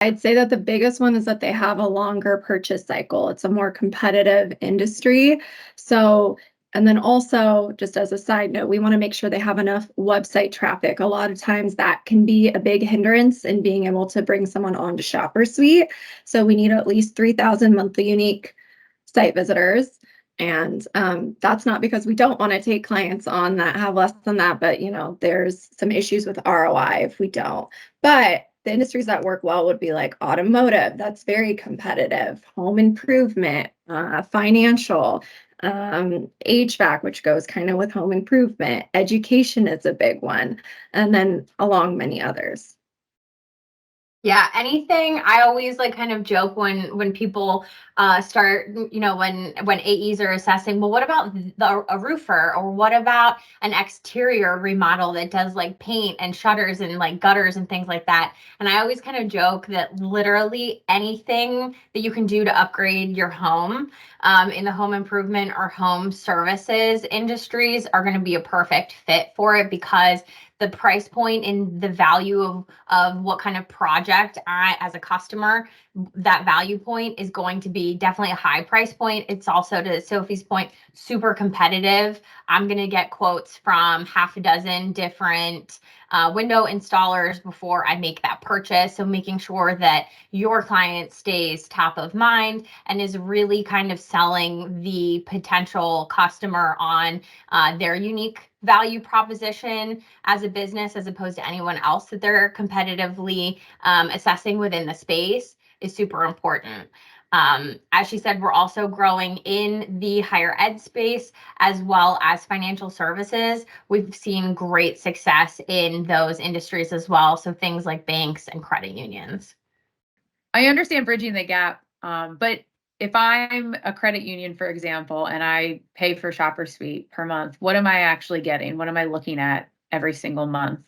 I'd say that the biggest one is that they have a longer purchase cycle. It's a more competitive industry. So, and then also, just as a side note, we want to make sure they have enough website traffic. A lot of times that can be a big hindrance in being able to bring someone on to ShopperSuite. So we need at least 3,000 monthly unique site visitors. And that's not because we don't want to take clients on that have less than that, but there's some issues with ROI if we don't. But the industries that work well would be like automotive, that's very competitive, home improvement, financial, HVAC, which goes kind of with home improvement, education is a big one, and then along many others. Yeah, anything. I always like kind of joke when people start, when AEs are assessing, well, what about a roofer, or what about an exterior remodel that does like paint and shutters and like gutters and things like that? And I always kind of joke that literally anything that you can do to upgrade your home in the home improvement or home services industries are going to be a perfect fit for it, because the price point and the value of what kind of project I, as a customer, that value point is going to be definitely a high price point. It's also, to Sophie's point, super competitive. I'm going to get quotes from half a dozen different window installers before I make that purchase. So making sure that your client stays top of mind and is really kind of selling the potential customer on their unique value proposition as a business, as opposed to anyone else that they're competitively assessing within the space, is super important. As she said, we're also growing in the higher ed space as well as financial services. We've seen great success in those industries as well. So things like banks and credit unions. I understand bridging the gap, but if I'm a credit union, for example, and I pay for ShopperSuite per month, what am I actually getting? What am I looking at every single month?